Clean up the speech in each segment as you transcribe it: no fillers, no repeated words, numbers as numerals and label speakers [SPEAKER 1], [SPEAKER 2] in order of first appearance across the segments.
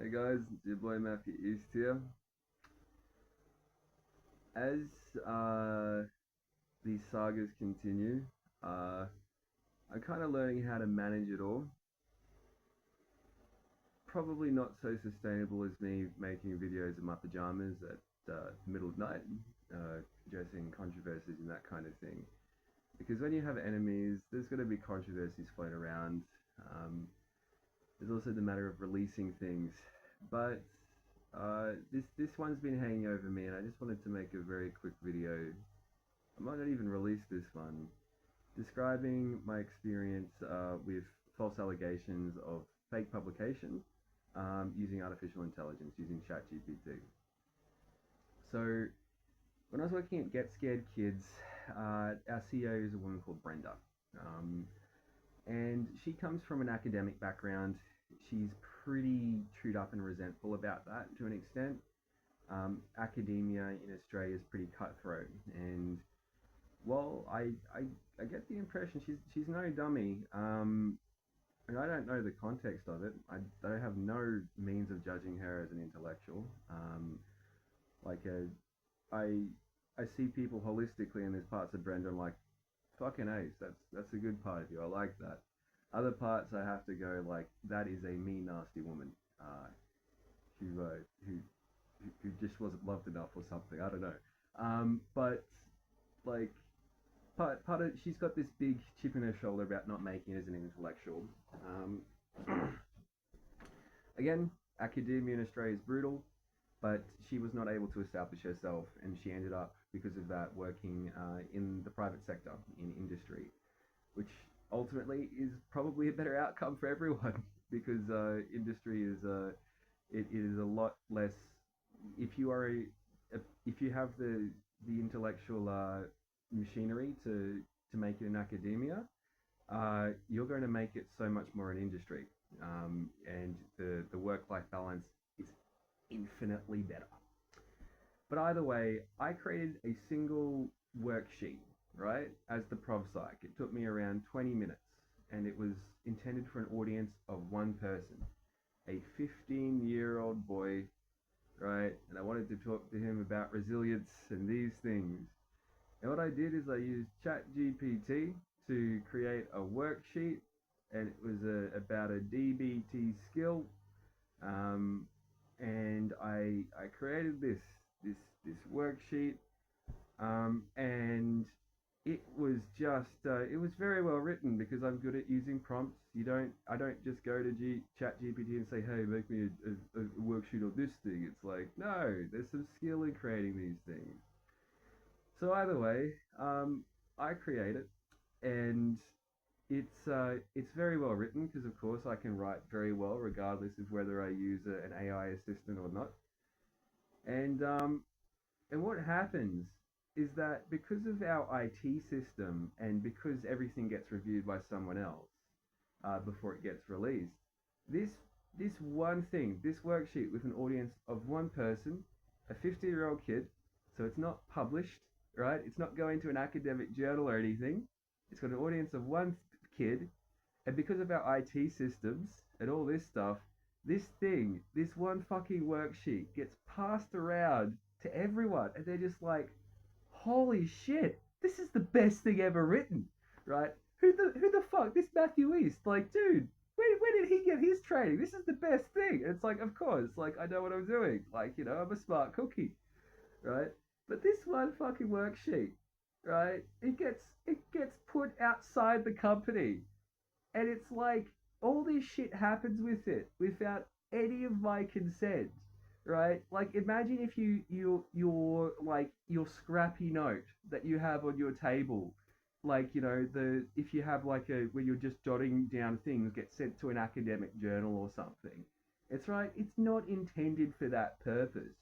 [SPEAKER 1] Hey guys, your boy Matthew East here. As these sagas continue, I'm kind of learning how to manage it all. Probably not so sustainable as me making videos in my pajamas at the middle of night, addressing controversies and that kind of thing. Because when you have enemies, there's going to be controversies floating around. Um, there's also the matter of releasing things, but this one's been hanging over me, and I just wanted to make a very quick video. I might not even release this one, describing my experience with false allegations of fake publication using artificial intelligence, using ChatGPT. So when I was working at Get Scared Kids, our CEO is a woman called Brenda. Um, and she comes from an academic background. She's pretty chewed up and resentful about that to an extent. Academia in Australia is pretty cutthroat, and well, I get the impression she's no dummy. And I don't know the context of it. I have no means of judging her as an intellectual. Like I I see people holistically, and there's parts of Brenda I'm like, fucking ace. That's a good part of you. I like that. Other parts I have to go like, that is a mean, nasty woman. Uh, who uh, who who just wasn't loved enough or something. I don't know. But like part of she's got this big chip in her shoulder about not making it as an intellectual. Um, Again, academia in Australia is brutal, but she was not able to establish herself, and she ended up because of that working in the private sector in industry, which ultimately is probably a better outcome for everyone because industry is it is a lot less. If you are if you have the intellectual machinery to make it in academia, you're going to make it so much more in industry, and the work life balance is infinitely better. But either way, I created a single worksheet, right, as the prov psych. It took me around 20 minutes, and it was intended for an audience of one person, a 15-year-old boy, right? And I wanted to talk to him about resilience and these things. And what I did is I used ChatGPT to create a worksheet, and it was about a DBT skill. Um, and I created this this worksheet, and it was just it was very well written because I'm good at using prompts. I don't just go to Chat GPT and say, hey, make me a worksheet of this thing. It's like, no, there's some skill in creating these things. So either way, I create it, and it's very well written because of course I can write very well regardless of whether I use an AI assistant or not. And what happens is that because of our IT system and because everything gets reviewed by someone else before it gets released, this this one thing, this worksheet with an audience of one person, a 50-year-old kid, so it's not published, right? It's not going to an academic journal or anything. It's got an audience of one kid, and because of our IT systems and all this stuff, this one fucking worksheet gets passed around to everyone, and they're just like, "Holy shit, this is the best thing ever written!" Right? Who the fuck? This Matthew East, like, dude, where did he get his training? This is the best thing. And it's like, of course, like I know what I'm doing. Like, I'm a smart cookie, right? But this one fucking worksheet, right? It gets put outside the company, and it's like all this shit happens with it without any of my consent, right? Like imagine if your like your scrappy note that you have on your table, like the if you have like a where you're just jotting down things get sent to an academic journal or something. It's right, it's not intended for that purpose.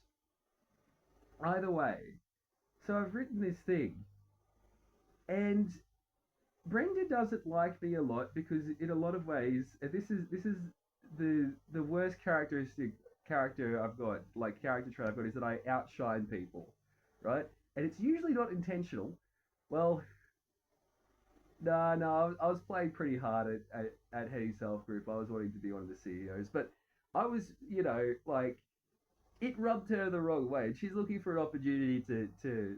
[SPEAKER 1] Either way, so I've written this thing, and Brenda doesn't like me a lot because in a lot of ways, this is the worst character I've got, like character trait I've got, is that I outshine people, right? And it's usually not intentional. Well, no, I was playing pretty hard at heading self group. I was wanting to be one of the CEOs, but I was, like, it rubbed her the wrong way. She's looking for an opportunity to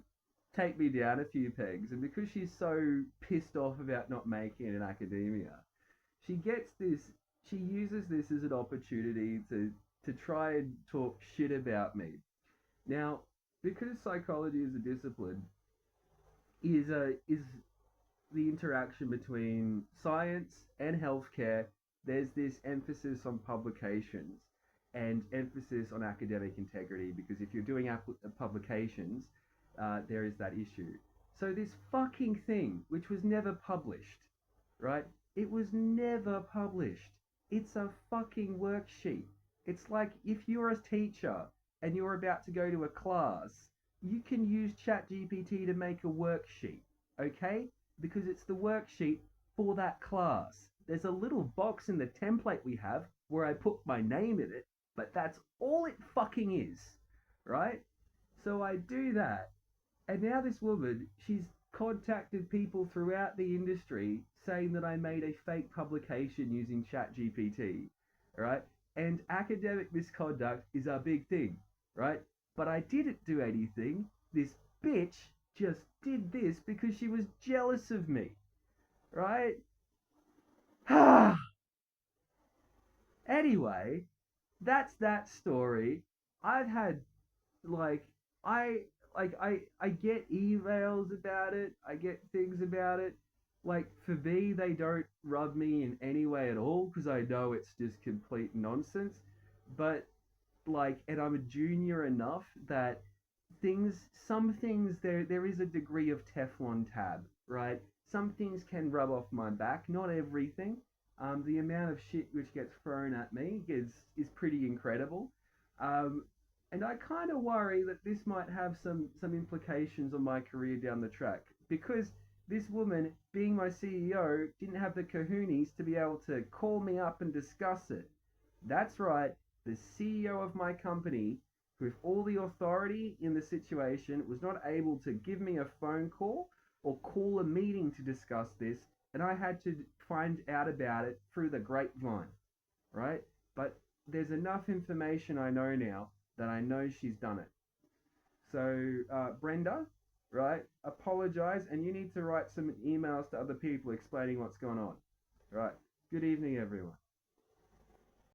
[SPEAKER 1] take me down a few pegs. And because she's so pissed off about not making it in academia, she gets this, she uses this as an opportunity to try and talk shit about me. Now, because psychology as a discipline is the interaction between science and healthcare, there's this emphasis on publications and emphasis on academic integrity because if you're doing publications, there is that issue. So this fucking thing, which was never published, right? It was never published. It's a fucking worksheet. It's like if you're a teacher and you're about to go to a class, you can use ChatGPT to make a worksheet, okay? Because it's the worksheet for that class. There's a little box in the template we have where I put my name in it, but that's all it fucking is, right? So I do that, and now this woman, she's contacted people throughout the industry saying that I made a fake publication using ChatGPT, right? And academic misconduct is a big thing, right? But I didn't do anything. This bitch just did this because she was jealous of me, right? Anyway, that's that story. I've had like I I get emails about it. I get things about it. Like for me, they don't rub me in any way at all because I know it's just complete nonsense. But like, and I'm a junior enough that things, some things there is a degree of Teflon tab, right? Some things can rub off my back, not everything. The amount of shit which gets thrown at me is pretty incredible. Um, and I kind of worry that this might have some implications on my career down the track because this woman, being my CEO, didn't have the kahunas to be able to call me up and discuss it. That's right, the CEO of my company, with all the authority in the situation, was not able to give me a phone call or call a meeting to discuss this, and I had to find out about it through the grapevine, right? But there's enough information I know now that I know she's done it. So, Brenda, right, apologize, and you need to write some emails to other people explaining what's going on. Right. Good evening, everyone.